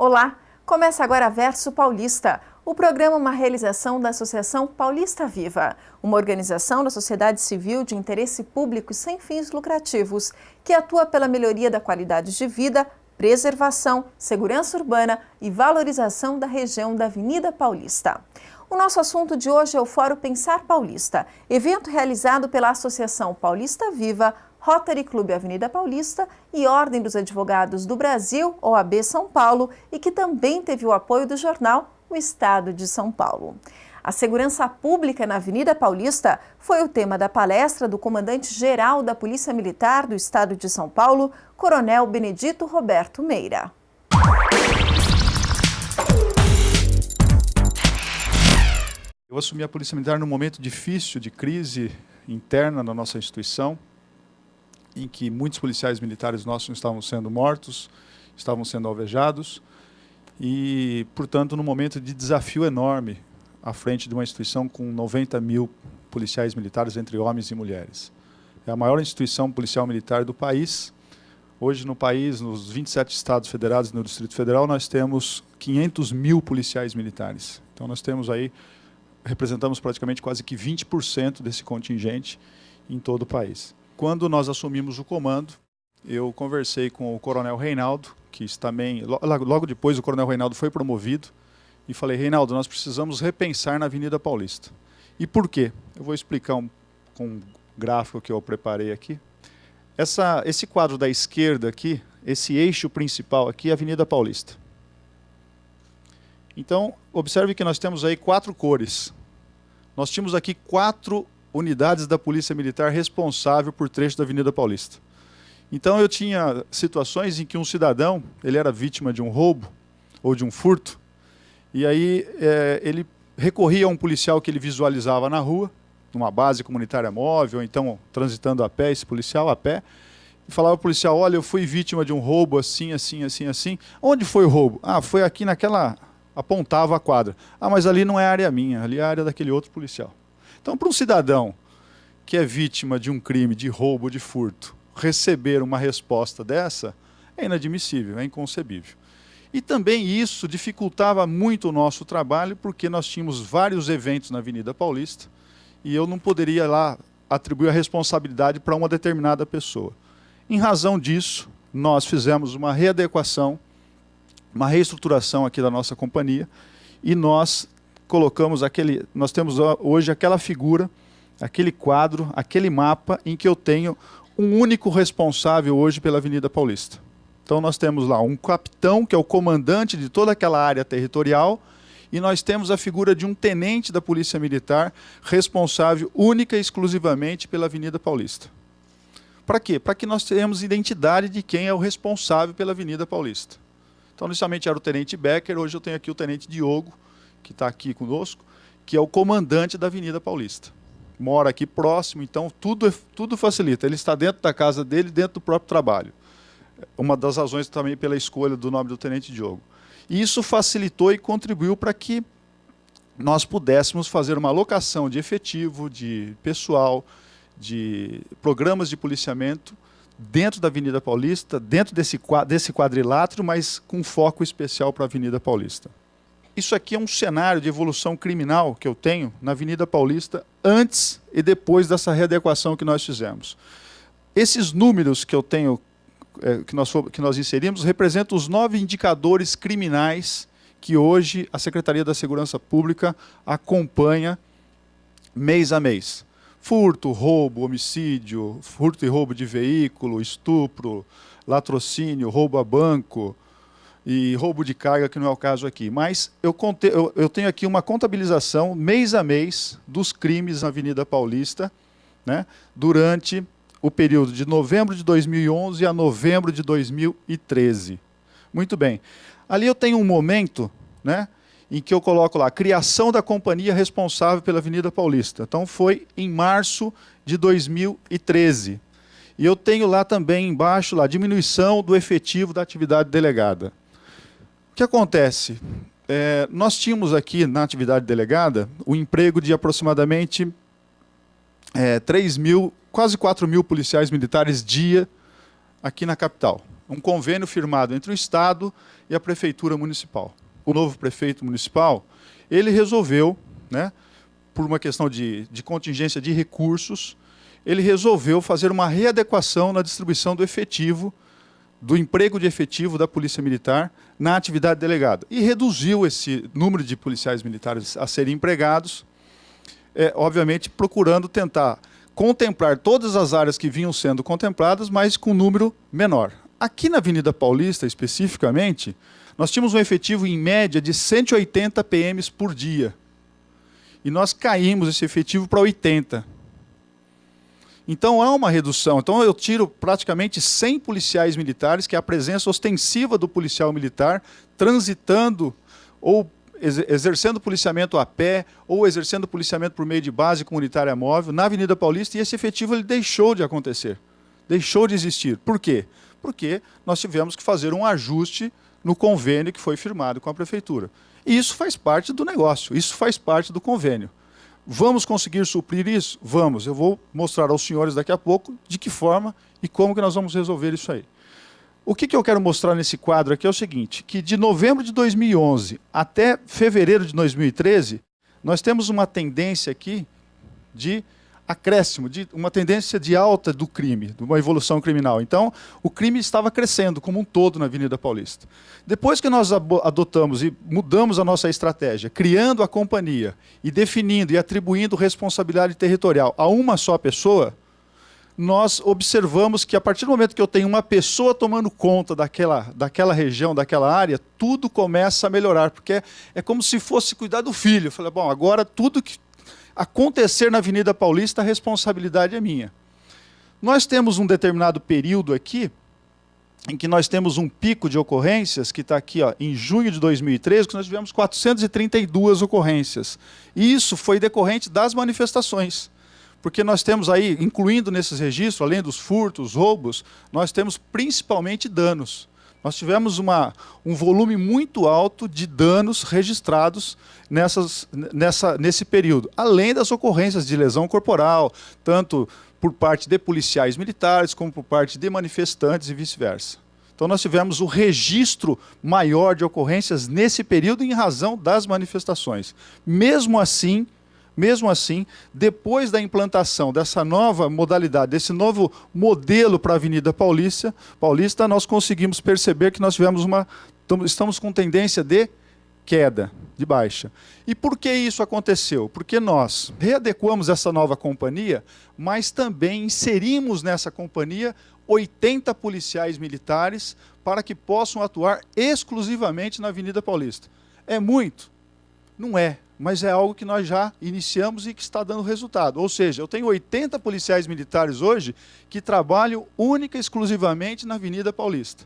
Olá! Começa agora Verso Paulista. O programa é uma realização da Associação Paulista Viva, uma organização da sociedade civil de interesse público e sem fins lucrativos, que atua pela melhoria da qualidade de vida, preservação, segurança urbana e valorização da região da Avenida Paulista. O nosso assunto de hoje é o Fórum Pensar Paulista, evento realizado pela Associação Paulista Viva, Rotary Clube Avenida Paulista e Ordem dos Advogados do Brasil, OAB São Paulo, e que também teve o apoio do jornal O Estado de São Paulo. A segurança pública na Avenida Paulista foi o tema da palestra do comandante-geral da Polícia Militar do Estado de São Paulo, Coronel Benedito Roberto Meira. Eu assumi a Polícia Militar num momento difícil de crise interna na nossa instituição, em que muitos policiais militares nossos estavam sendo mortos, estavam sendo alvejados, e, portanto, num momento de desafio enorme à frente de uma instituição com 90 mil policiais militares entre homens e mulheres. É a maior instituição policial militar do país. Hoje, no país, nos 27 estados federados e no Distrito Federal, nós temos 500 mil policiais militares. Então, nós temos aí, representamos praticamente quase que 20% desse contingente em todo o país. Quando nós assumimos o comando, eu conversei com o Coronel Reinaldo, que também, logo depois o Coronel Reinaldo foi promovido, e falei: Reinaldo, nós precisamos repensar na Avenida Paulista. E por quê? Eu vou explicar com um gráfico que eu preparei aqui. Esse quadro da esquerda aqui, esse eixo principal aqui é a Avenida Paulista. Então, observe que nós temos aí 4 cores. Nós tínhamos aqui 4 unidades da Polícia Militar responsável por trecho da Avenida Paulista. Então eu tinha situações em que um cidadão, ele era vítima de um roubo ou de um furto, e aí ele recorria a um policial que ele visualizava na rua, numa base comunitária móvel, ou então transitando a pé, esse policial a pé, e falava ao policial: olha, eu fui vítima de um roubo assim, assim, assim, assim. Onde foi o roubo? Ah, foi aqui naquela... Apontava a quadra. Ah, mas ali não é área minha, ali é a área daquele outro policial. Então, para um cidadão que é vítima de um crime, de roubo, de furto, receber uma resposta dessa é inadmissível, é inconcebível. E também isso dificultava muito o nosso trabalho, porque nós tínhamos vários eventos na Avenida Paulista e eu não poderia lá atribuir a responsabilidade para uma determinada pessoa. Em razão disso, nós fizemos uma readequação, uma reestruturação aqui da nossa companhia, e nós colocamos nós temos hoje aquela figura, aquele quadro, aquele mapa em que eu tenho um único responsável hoje pela Avenida Paulista. Então nós temos lá um capitão, que é o comandante de toda aquela área territorial, e nós temos a figura de um tenente da Polícia Militar responsável única e exclusivamente pela Avenida Paulista. Para quê? Para que nós tenhamos identidade de quem é o responsável pela Avenida Paulista. Então, inicialmente era o tenente Becker, hoje eu tenho aqui o tenente Diogo, que está aqui conosco, que é o comandante da Avenida Paulista. Mora aqui próximo, então tudo facilita. Ele está dentro da casa dele, dentro do próprio trabalho. Uma das razões também pela escolha do nome do tenente Diogo. E isso facilitou e contribuiu para que nós pudéssemos fazer uma alocação de efetivo, de pessoal, de programas de policiamento dentro da Avenida Paulista, dentro desse quadrilátero, mas com foco especial para a Avenida Paulista. Isso aqui é um cenário de evolução criminal que eu tenho na Avenida Paulista antes e depois dessa readequação que nós fizemos. Esses números que eu tenho, que nós inserimos, representam os 9 indicadores criminais que hoje a Secretaria da Segurança Pública acompanha mês a mês. Furto, roubo, homicídio, furto e roubo de veículo, estupro, latrocínio, roubo a banco e roubo de carga, que não é o caso aqui. Mas eu tenho aqui uma contabilização mês a mês dos crimes na Avenida Paulista, né, durante o período de novembro de 2011 a novembro de 2013. Muito bem. Ali eu tenho um momento, né, em que eu coloco lá, criação da companhia responsável pela Avenida Paulista. Então foi em março de 2013. E eu tenho lá também embaixo, lá, diminuição do efetivo da atividade delegada. O que acontece? Nós tínhamos aqui na atividade delegada o emprego de aproximadamente 3 mil, quase 4 mil policiais militares dia aqui na capital. um convênio firmado entre o Estado e a Prefeitura Municipal. O novo prefeito municipal, ele resolveu, né, por uma questão de contingência de recursos, ele resolveu fazer uma readequação na distribuição do efetivo, do emprego de efetivo da Polícia Militar na atividade delegada. E reduziu esse número de policiais militares a serem empregados, obviamente procurando tentar contemplar todas as áreas que vinham sendo contempladas, mas com um número menor. Aqui na Avenida Paulista, especificamente, nós tínhamos um efetivo em média de 180 PMs por dia. E nós caímos esse efetivo para 80. Então há uma redução. Então eu tiro praticamente 100 policiais militares, que é a presença ostensiva do policial militar, transitando ou exercendo policiamento a pé ou exercendo policiamento por meio de base comunitária móvel na Avenida Paulista, e esse efetivo ele deixou de acontecer, deixou de existir. Por quê? Porque nós tivemos que fazer um ajuste no convênio que foi firmado com a Prefeitura. E isso faz parte do negócio, isso faz parte do convênio. Vamos conseguir suprir isso? Vamos. Eu vou mostrar aos senhores daqui a pouco de que forma e como que nós vamos resolver isso aí. O que eu quero mostrar nesse quadro aqui é o seguinte, que de novembro de 2011 até fevereiro de 2013, nós temos uma tendência aqui de acréscimo, de uma tendência de alta do crime, de uma evolução criminal. Então, o crime estava crescendo como um todo na Avenida Paulista. Depois que nós adotamos e mudamos a nossa estratégia, criando a companhia e definindo e atribuindo responsabilidade territorial a uma só pessoa, nós observamos que a partir do momento que eu tenho uma pessoa tomando conta daquela região, daquela área, tudo começa a melhorar, porque é como se fosse cuidar do filho. Eu falei, bom, agora tudo que acontecer na Avenida Paulista, a responsabilidade é minha. Nós temos um determinado período aqui, em que nós temos um pico de ocorrências, que está aqui ó, em junho de 2013, que nós tivemos 432 ocorrências. E isso foi decorrente das manifestações. Porque nós temos aí, incluindo nesses registros, além dos furtos, roubos, nós temos principalmente danos. Nós tivemos um volume muito alto de danos registrados nesse período, além das ocorrências de lesão corporal, tanto por parte de policiais militares, como por parte de manifestantes e vice-versa. Então nós tivemos o registro maior de ocorrências nesse período em razão das manifestações. Mesmo assim, depois da implantação dessa nova modalidade, desse novo modelo para a Avenida Paulista, nós conseguimos perceber que nós estamos com tendência de queda, de baixa. E por que isso aconteceu? Porque nós readequamos essa nova companhia, mas também inserimos nessa companhia 80 policiais militares para que possam atuar exclusivamente na Avenida Paulista. É muito? Não é. Mas é algo que nós já iniciamos e que está dando resultado. Ou seja, eu tenho 80 policiais militares hoje que trabalham única e exclusivamente na Avenida Paulista.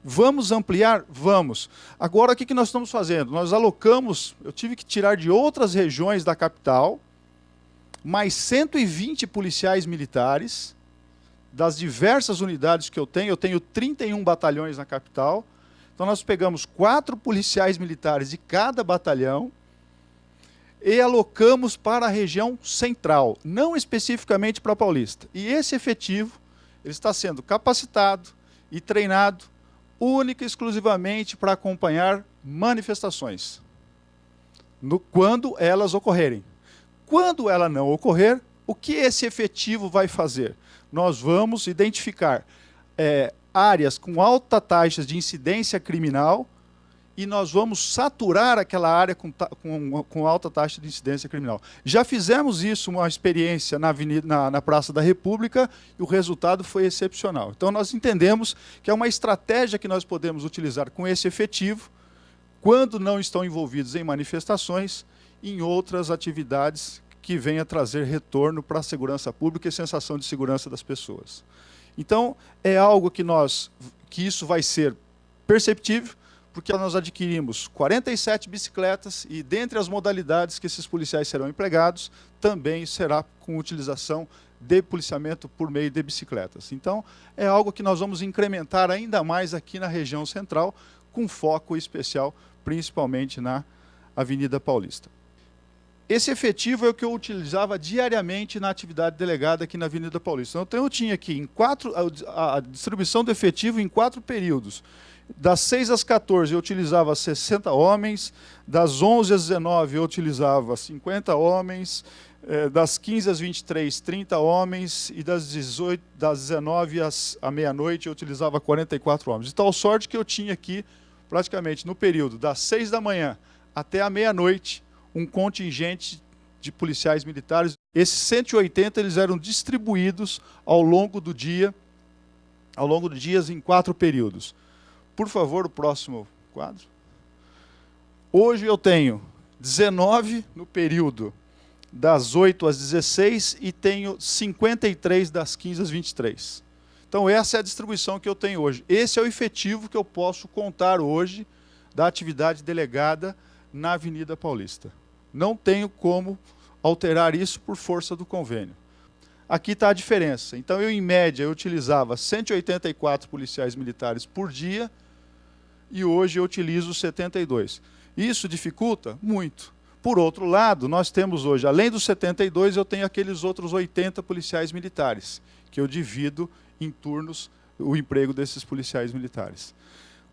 Vamos ampliar? Vamos. Agora, o que nós estamos fazendo? Nós alocamos, eu tive que tirar de outras regiões da capital, mais 120 policiais militares, das diversas unidades que eu tenho 31 batalhões na capital. Então, nós pegamos 4 policiais militares de cada batalhão, e alocamos para a região central, não especificamente para a Paulista. E esse efetivo ele está sendo capacitado e treinado única e exclusivamente para acompanhar manifestações, quando elas ocorrerem. Quando ela não ocorrer, o que esse efetivo vai fazer? Nós vamos identificar áreas com alta taxa de incidência criminal, e nós vamos saturar aquela área com alta taxa de incidência criminal. Já fizemos isso, uma experiência na Praça da República, e o resultado foi excepcional. Então nós entendemos que é uma estratégia que nós podemos utilizar com esse efetivo, quando não estão envolvidos em manifestações, em outras atividades que venham trazer retorno para a segurança pública e sensação de segurança das pessoas. Então é algo que isso vai ser perceptível, porque nós adquirimos 47 bicicletas e, dentre as modalidades que esses policiais serão empregados, também será com utilização de policiamento por meio de bicicletas. Então, é algo que nós vamos incrementar ainda mais aqui na região central, com foco especial, principalmente na Avenida Paulista. Esse efetivo é o que eu utilizava diariamente na atividade delegada aqui na Avenida Paulista. Então eu tinha aqui a distribuição do efetivo em 4 períodos. Das 6 às 14 eu utilizava 60 homens, das 11 às 19 eu utilizava 50 homens, das 15 às 23, 30 homens, e das 19 à meia-noite eu utilizava 44 homens. De tal sorte que eu tinha aqui, praticamente no período das 6 da manhã até a meia-noite, um contingente de policiais militares. Esses 180 eles eram distribuídos ao longo do dia em 4 períodos. Por favor, o próximo quadro. Hoje eu tenho 19 no período das 8 às 16 e tenho 53 das 15 às 23. Então essa é a distribuição que eu tenho hoje. Esse é o efetivo que eu posso contar hoje da atividade delegada na Avenida Paulista. Não tenho como alterar isso por força do convênio. Aqui está a diferença. Então eu, em média, eu utilizava 184 policiais militares por dia e hoje eu utilizo 72. Isso dificulta? Muito. Por outro lado, nós temos hoje, além dos 72, eu tenho aqueles outros 80 policiais militares, que eu divido em turnos o emprego desses policiais militares.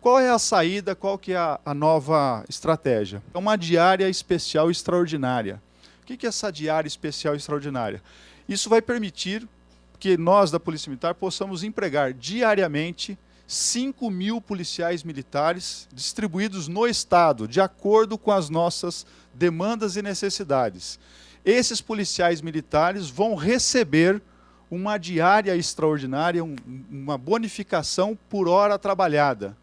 Qual é a saída, qual que é a nova estratégia? É uma diária especial extraordinária. O que é essa diária especial extraordinária? Isso vai permitir que nós, da Polícia Militar, possamos empregar diariamente 5.000 policiais militares distribuídos no Estado, de acordo com as nossas demandas e necessidades. Esses policiais militares vão receber uma diária extraordinária, uma bonificação por hora trabalhada.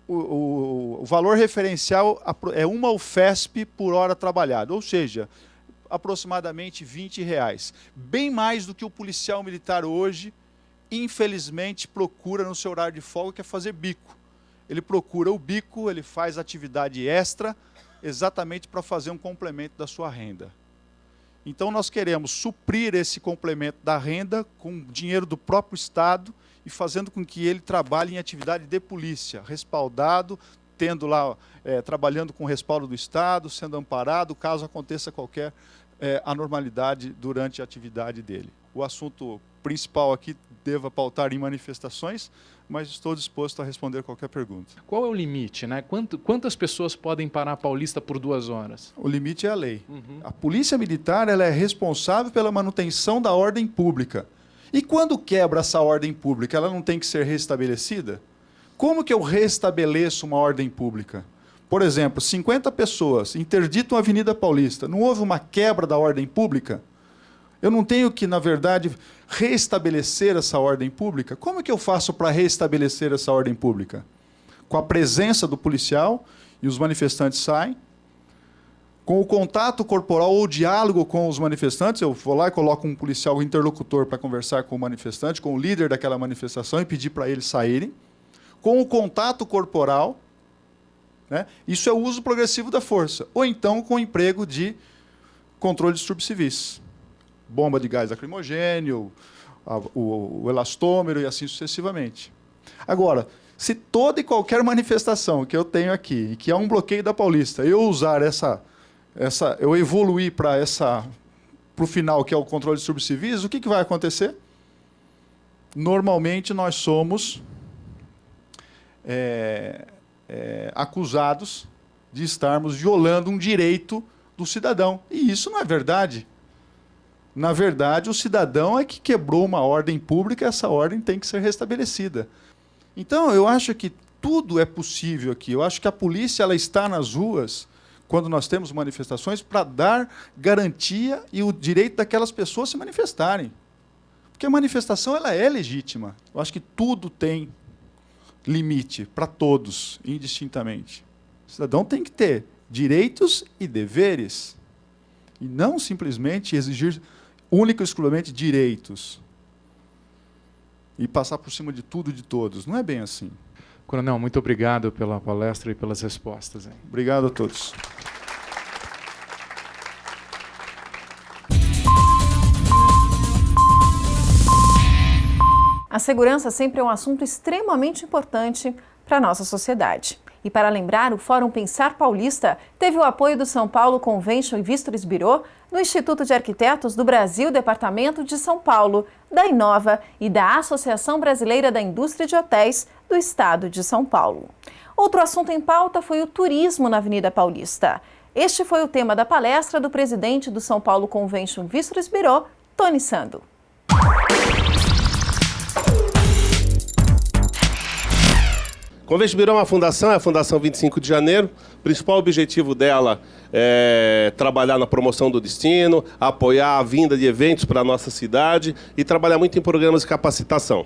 O valor referencial é uma UFESP por hora trabalhada, ou seja, aproximadamente R$20. Bem mais do que o policial militar hoje, infelizmente, procura no seu horário de folga, que é fazer bico. Ele procura o bico, ele faz atividade extra, exatamente para fazer um complemento da sua renda. Então nós queremos suprir esse complemento da renda com dinheiro do próprio Estado e fazendo com que ele trabalhe em atividade de polícia, respaldado, tendo lá, trabalhando com o respaldo do Estado, sendo amparado, caso aconteça qualquer anormalidade durante a atividade dele. O assunto principal aqui deva pautar em manifestações, mas estou disposto a responder qualquer pergunta. Qual é o limite, né? Quantas pessoas podem parar a Paulista por 2 horas? O limite é a lei. A Polícia Militar ela é responsável pela manutenção da ordem pública. E quando quebra essa ordem pública, ela não tem que ser restabelecida? Como que eu restabeleço uma ordem pública? Por exemplo, 50 pessoas interditam a Avenida Paulista. Não houve uma quebra da ordem pública? Eu não tenho que, na verdade, restabelecer essa ordem pública? Como que eu faço para restabelecer essa ordem pública? Com a presença do policial, e os manifestantes saem, com o contato corporal ou diálogo com os manifestantes, eu vou lá e coloco um policial interlocutor para conversar com o manifestante, com o líder daquela manifestação e pedir para eles saírem, com o contato corporal, né? Isso é o uso progressivo da força, ou então com o emprego de controle de distúrbios civis. Bomba de gás lacrimogênio, o elastômero e assim sucessivamente. Agora, se toda e qualquer manifestação que eu tenho aqui, que é um bloqueio da Paulista, eu usar eu evoluir para o final, que é o controle de distúrbios civis, o que vai acontecer? Normalmente nós somos acusados de estarmos violando um direito do cidadão. E isso não é verdade. Na verdade, o cidadão é que quebrou uma ordem pública e essa ordem tem que ser restabelecida. Então, eu acho que tudo é possível aqui. Eu acho que a polícia ela está nas ruas, quando nós temos manifestações, para dar garantia e o direito daquelas pessoas se manifestarem. Porque a manifestação ela é legítima. Eu acho que tudo tem limite para todos, indistintamente. O cidadão tem que ter direitos e deveres, e não simplesmente exigir única e exclusivamente direitos e passar por cima de tudo e de todos. Não é bem assim. Coronel, muito obrigado pela palestra e pelas respostas. Hein? Obrigado a todos. A segurança sempre é um assunto extremamente importante para a nossa sociedade. E para lembrar, o Fórum Pensar Paulista teve o apoio do São Paulo Convention e Visitors Bureau, do Instituto de Arquitetos do Brasil, Departamento de São Paulo, da Inova e da Associação Brasileira da Indústria de Hotéis do Estado de São Paulo. Outro assunto em pauta foi o turismo na Avenida Paulista. Este foi o tema da palestra do presidente do São Paulo Convention e Visitors Bureau, Tony Sando. Convention Bureau é uma fundação, é a Fundação 25 de Janeiro. O principal objetivo dela é trabalhar na promoção do destino, apoiar a vinda de eventos para a nossa cidade e trabalhar muito em programas de capacitação.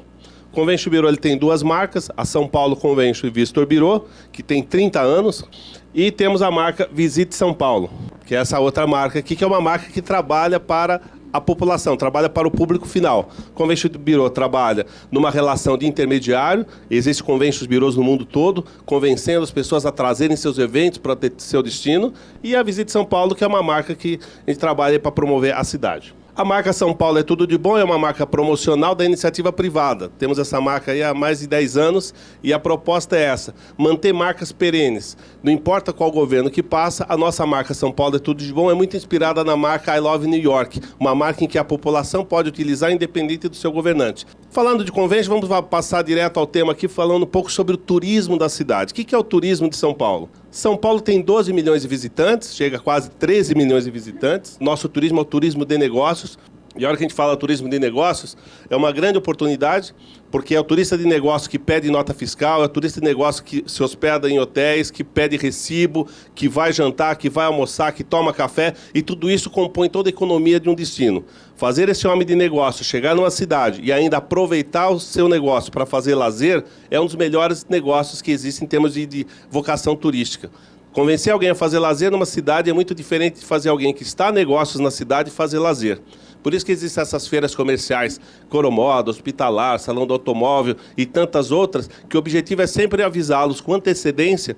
O Convention Bureau ele tem duas marcas, a São Paulo Convention e Visitor Bureau, que tem 30 anos, e temos a marca Visite São Paulo, que é essa outra marca aqui, que é uma marca que trabalha para a população, trabalha para o público final. O Convention Bureau trabalha numa relação de intermediário, existem Convention Bureaus no mundo todo, convencendo as pessoas a trazerem seus eventos para ter seu destino, e a Visite São Paulo, que é uma marca que a gente trabalha para promover a cidade. A marca São Paulo é tudo de bom, é uma marca promocional da iniciativa privada. Temos essa marca aí há mais de 10 anos e a proposta é essa, manter marcas perenes. Não importa qual governo que passa, a nossa marca São Paulo é tudo de bom, é muito inspirada na marca I Love New York, uma marca em que a população pode utilizar independente do seu governante. Falando de convention, vamos passar direto ao tema aqui, falando um pouco sobre o turismo da cidade. O que é o turismo de São Paulo? São Paulo tem 12 milhões de visitantes, chega a quase 13 milhões de visitantes. Nosso turismo é o turismo de negócios. E a hora que a gente fala turismo de negócios, é uma grande oportunidade, porque é o turista de negócio que pede nota fiscal, é o turista de negócio que se hospeda em hotéis, que pede recibo, que vai jantar, que vai almoçar, que toma café, e tudo isso compõe toda a economia de um destino. Fazer esse homem de negócio chegar numa cidade e ainda aproveitar o seu negócio para fazer lazer, é um dos melhores negócios que existem em termos de vocação turística. Convencer alguém a fazer lazer numa cidade é muito diferente de fazer alguém que está a negócios na cidade fazer lazer. Por isso que existem essas feiras comerciais, Coromoda, Hospitalar, Salão do Automóvel e tantas outras, que o objetivo é sempre avisá-los com antecedência,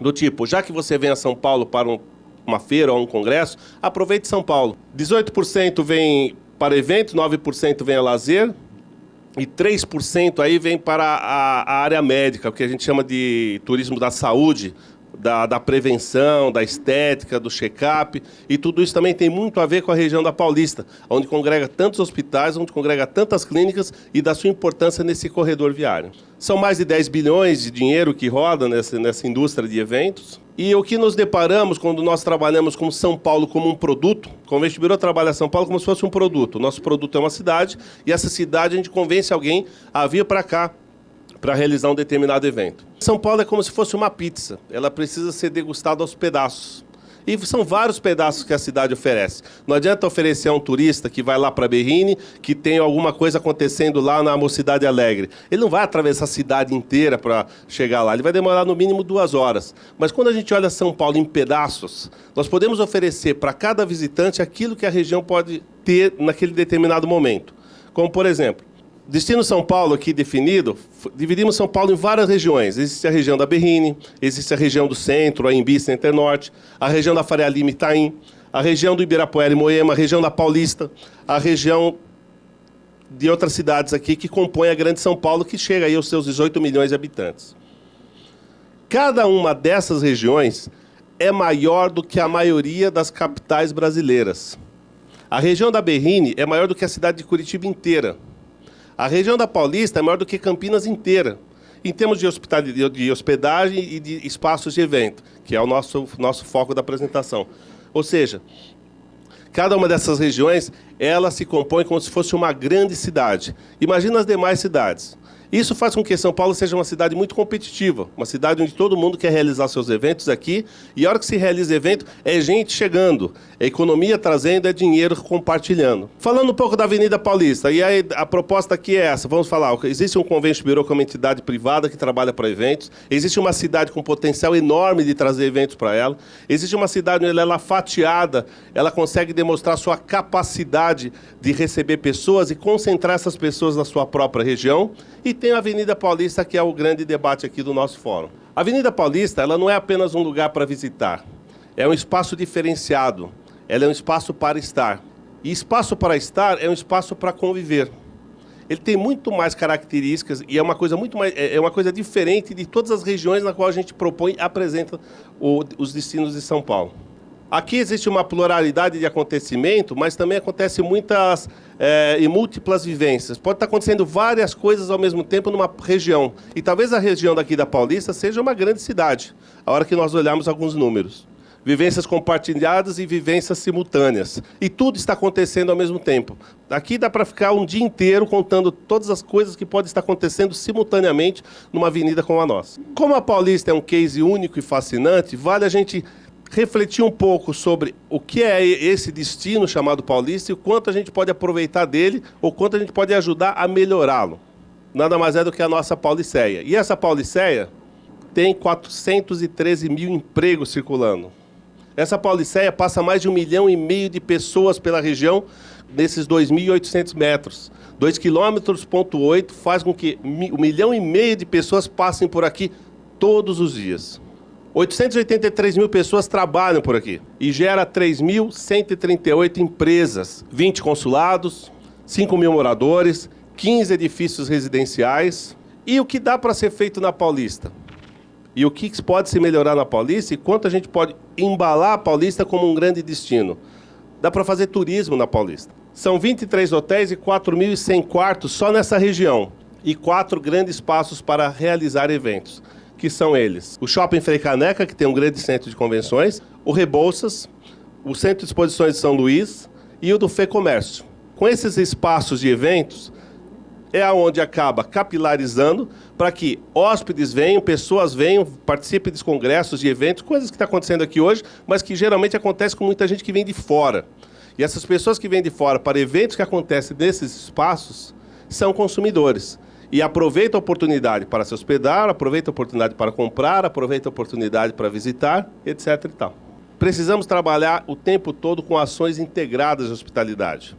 do tipo, já que você vem a São Paulo para uma feira ou um congresso, aproveite São Paulo. 18% vem para eventos, 9% vem a lazer, e 3% aí vem para a área médica, o que a gente chama de turismo da saúde, da prevenção, da estética, do check-up, e tudo isso também tem muito a ver com a região da Paulista, onde congrega tantos hospitais, onde congrega tantas clínicas e da sua importância nesse corredor viário. São mais de 10 bilhões de dinheiro que roda nessa indústria de eventos. E o que nos deparamos quando nós trabalhamos com São Paulo como um produto, o Convention Bureau trabalha São Paulo como se fosse um produto. O nosso produto é uma cidade, e essa cidade a gente convence alguém a vir para cá, para realizar um determinado evento. São Paulo é como se fosse uma pizza, ela precisa ser degustada aos pedaços. E são vários pedaços que a cidade oferece. Não adianta oferecer a um turista que vai lá para Berrini, que tem alguma coisa acontecendo lá na Mocidade Alegre. Ele não vai atravessar a cidade inteira para chegar lá, ele vai demorar no mínimo 2 horas. Mas quando a gente olha São Paulo em pedaços, nós podemos oferecer para cada visitante aquilo que a região pode ter naquele determinado momento. Como, por exemplo, Destino São Paulo aqui definido, dividimos São Paulo em várias regiões. Existe a região da Berrini, existe a região do Centro, a Embi, Center Norte, a região da Faria Lima e Itaim, a região do Ibirapuera e Moema, a região da Paulista, a região de outras cidades aqui que compõem a Grande São Paulo, que chega aí aos seus 18 milhões de habitantes. Cada uma dessas regiões é maior do que a maioria das capitais brasileiras. A região da Berrini é maior do que a cidade de Curitiba inteira. A região da Paulista é maior do que Campinas inteira, em termos de hospedagem e de espaços de evento, que é o nosso foco da apresentação. Ou seja, cada uma dessas regiões, ela se compõe como se fosse uma grande cidade. Imagina as demais cidades. Isso faz com que São Paulo seja uma cidade muito competitiva, uma cidade onde todo mundo quer realizar seus eventos aqui, e a hora que se realiza evento, é gente chegando, é economia trazendo, é dinheiro compartilhando. Falando um pouco da Avenida Paulista, e aí a proposta aqui é essa, vamos falar, existe um Convention Bureau que é uma entidade privada que trabalha para eventos, existe uma cidade com potencial enorme de trazer eventos para ela, existe uma cidade onde ela é fatiada, ela consegue demonstrar sua capacidade de receber pessoas e concentrar essas pessoas na sua própria região, e tem a Avenida Paulista, que é o grande debate aqui do nosso fórum. A Avenida Paulista, ela não é apenas um lugar para visitar, é um espaço diferenciado, ela é um espaço para estar. E espaço para estar é um espaço para conviver. ele tem muito mais características e é uma coisa muito mais, é uma coisa diferente de todas as regiões na qual a gente propõe e apresenta os destinos de São Paulo. Aqui existe uma pluralidade de acontecimento, mas também acontece muitas e múltiplas vivências. Pode estar acontecendo várias coisas ao mesmo tempo numa região. E talvez a região daqui da Paulista seja uma grande cidade, a hora que nós olharmos alguns números. Vivências compartilhadas e vivências simultâneas. E tudo está acontecendo ao mesmo tempo. Aqui dá para ficar um dia inteiro contando todas as coisas que podem estar acontecendo simultaneamente numa avenida como a nossa. Como a Paulista é um case único e fascinante, vale a gente refletir um pouco sobre o que é esse destino chamado Paulista e o quanto a gente pode aproveitar dele ou quanto a gente pode ajudar a melhorá-lo. Nada mais é do que a nossa Pauliceia. E essa Pauliceia tem 413 mil empregos circulando. Essa Pauliceia passa mais de 1,5 milhão de pessoas pela região nesses 2.800 metros. 2,8 km faz com que 1,5 milhão de pessoas passem por aqui todos os dias. 883 mil pessoas trabalham por aqui e gera 3.138 empresas, 20 consulados, 5 mil moradores, 15 edifícios residenciais. E o que dá para ser feito na Paulista? E o que pode se melhorar na Paulista e quanto a gente pode embalar a Paulista como um grande destino? Dá para fazer turismo na Paulista. São 23 hotéis e 4.100 quartos só nessa região e 4 grandes espaços para realizar eventos, que são eles: o Shopping Frei Caneca, que tem um grande centro de convenções, o Rebouças, o Centro de Exposições de São Luís e o do Fê Comércio. Com esses espaços de eventos, é onde acaba capilarizando para que hóspedes venham, pessoas venham, participem dos congressos, de eventos, coisas que estão acontecendo aqui hoje, mas que geralmente acontece com muita gente que vem de fora. E essas pessoas que vêm de fora para eventos que acontecem nesses espaços são consumidores. E aproveita a oportunidade para se hospedar, aproveita a oportunidade para comprar, aproveita a oportunidade para visitar, etc. e tal. Precisamos trabalhar o tempo todo com ações integradas de hospitalidade.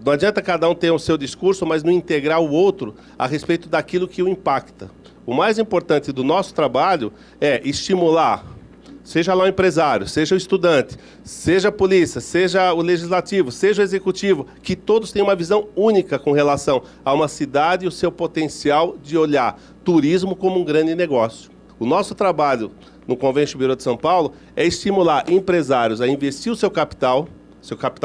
Não adianta cada um ter o seu discurso, mas não integrar o outro a respeito daquilo que o impacta. O mais importante do nosso trabalho é estimular, seja lá o empresário, seja o estudante, seja a polícia, seja o legislativo, seja o executivo, que todos tenham uma visão única com relação a uma cidade e o seu potencial de olhar turismo como um grande negócio. O nosso trabalho no Convention Bureau de São Paulo é estimular empresários a investir o seu capital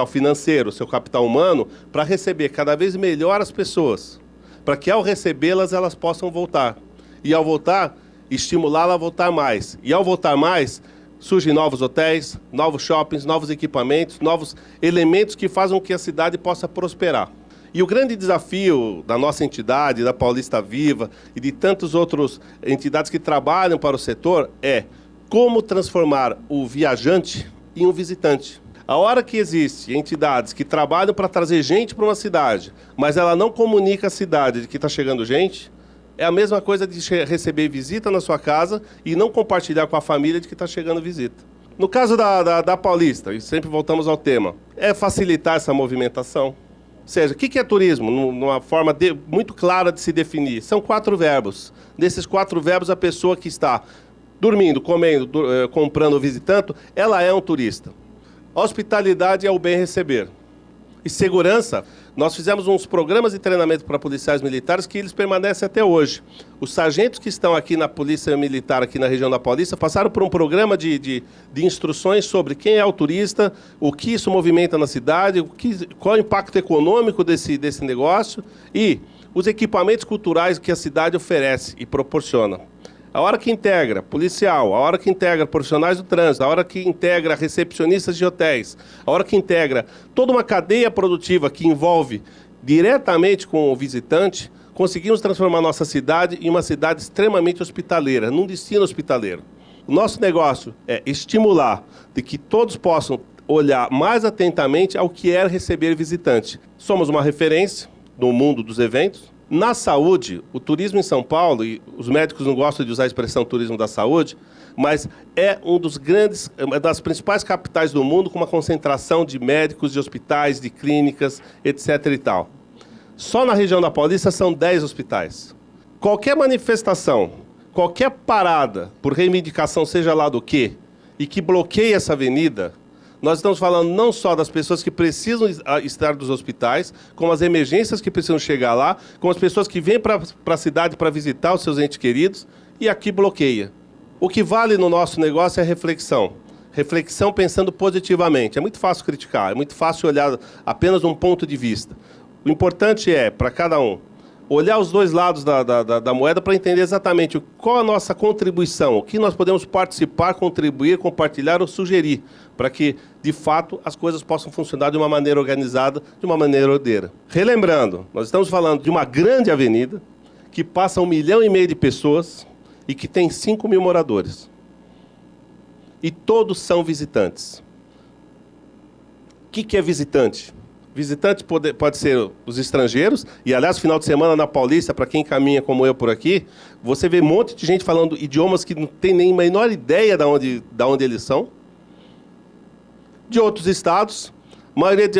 financeiro, seu capital humano, para receber cada vez melhor as pessoas, para que ao recebê-las elas possam voltar. E ao voltar, estimulá-la a voltar mais. E ao voltar mais, surgem novos hotéis, novos shoppings, novos equipamentos, novos elementos que fazem com que a cidade possa prosperar. E o grande desafio da nossa entidade, da Paulista Viva e de tantas outras entidades que trabalham para o setor é como transformar o viajante em um visitante. A hora que existe entidades que trabalham para trazer gente para uma cidade, mas ela não comunica à cidade de que está chegando gente, é a mesma coisa de receber visita na sua casa e não compartilhar com a família de que está chegando visita. No caso da Paulista, e sempre voltamos ao tema, é facilitar essa movimentação. Ou seja, o que é turismo? Numa forma muito clara de se definir. São 4 verbos. Nesses 4 verbos, a pessoa que está dormindo, comendo, comprando ou visitando, ela é um turista. Hospitalidade é o bem receber. E segurança, nós fizemos uns programas de treinamento para policiais militares que eles permanecem até hoje. Os sargentos que estão aqui na Polícia Militar, aqui na região da Paulista, passaram por um programa de instruções sobre quem é o turista, o que isso movimenta na cidade, qual é o impacto econômico desse negócio e os equipamentos culturais que a cidade oferece e proporciona. A hora que integra policial, a hora que integra profissionais do trânsito, a hora que integra recepcionistas de hotéis, a hora que integra toda uma cadeia produtiva que envolve diretamente com o visitante, conseguimos transformar nossa cidade em uma cidade extremamente hospitaleira, num destino hospitaleiro. O nosso negócio é estimular de que todos possam olhar mais atentamente ao que é receber visitante. Somos uma referência no mundo dos eventos. Na saúde, o turismo em São Paulo, e os médicos não gostam de usar a expressão turismo da saúde, mas é uma das principais capitais do mundo com uma concentração de médicos, de hospitais, de clínicas, etc. e tal. Só na região da Paulista são 10 hospitais. Qualquer manifestação, qualquer parada por reivindicação, seja lá do quê, e que bloqueie essa avenida, Nós estamos falando não só das pessoas que precisam estar nos hospitais, como as emergências que precisam chegar lá, como as pessoas que vêm para a cidade para visitar os seus entes queridos, e aqui bloqueia. O que vale no nosso negócio é a reflexão. Reflexão pensando positivamente. É muito fácil criticar, é muito fácil olhar apenas um ponto de vista. O importante é, para cada um, olhar os dois lados da moeda para entender exatamente qual a nossa contribuição, o que nós podemos participar, contribuir, compartilhar ou sugerir, para que, de fato, as coisas possam funcionar de uma maneira organizada, de uma maneira ordeira. Relembrando, nós estamos falando de uma grande avenida que passa 1,5 milhão de pessoas e que tem 5 mil moradores. E todos são visitantes. O que é visitante? Visitante pode ser os estrangeiros, e aliás, final de semana na Paulista, para quem caminha como eu por aqui, você vê um monte de gente falando idiomas que não tem nem a menor ideia de onde eles são. De outros estados, a maioria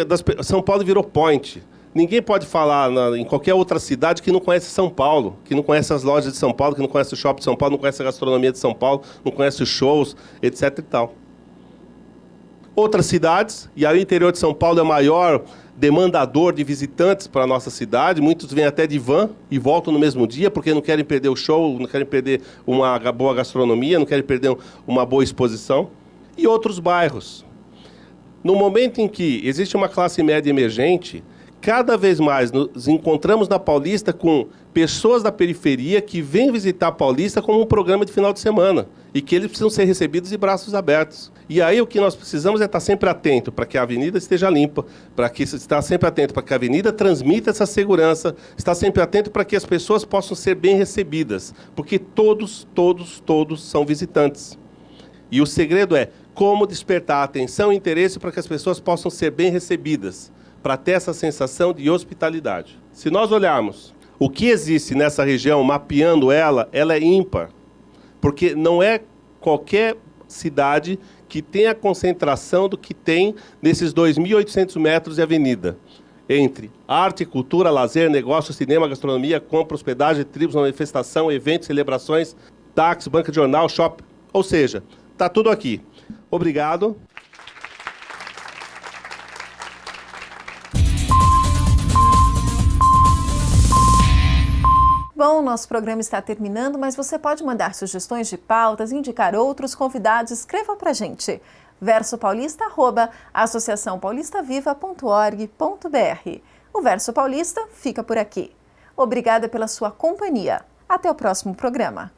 São Paulo virou point. Ninguém pode falar em qualquer outra cidade que não conhece São Paulo, que não conhece as lojas de São Paulo, que não conhece o shopping de São Paulo, não conhece a gastronomia de São Paulo, não conhece os shows, etc. e tal. Outras cidades, e aí o interior de São Paulo é o maior demandador de visitantes para a nossa cidade, muitos vêm até de van e voltam no mesmo dia, porque não querem perder o show, não querem perder uma boa gastronomia, não querem perder uma boa exposição. E outros bairros. No momento em que existe uma classe média emergente, cada vez mais nos encontramos na Paulista com pessoas da periferia que vêm visitar a Paulista como um programa de final de semana e que eles precisam ser recebidos de braços abertos. E aí o que nós precisamos é estar sempre atento para que a avenida esteja limpa, estar sempre atento para que a avenida transmita essa segurança, estar sempre atento para que as pessoas possam ser bem recebidas, porque todos são visitantes. E o segredo é como despertar atenção e interesse para que as pessoas possam ser bem recebidas, para ter essa sensação de hospitalidade. Se nós olharmos o que existe nessa região, mapeando ela é ímpar, porque não é qualquer cidade que tem a concentração do que tem nesses 2.800 metros de avenida, entre arte, cultura, lazer, negócio, cinema, gastronomia, compra, hospedagem, tribos, manifestação, eventos, celebrações, táxi, banca de jornal, shopping, ou seja, está tudo aqui. Obrigado. Bom, nosso programa está terminando, mas você pode mandar sugestões de pautas, indicar outros convidados, escreva para a gente. versopaulista@associaçãopaulistaviva.org.br. O Verso Paulista fica por aqui. Obrigada pela sua companhia. Até o próximo programa.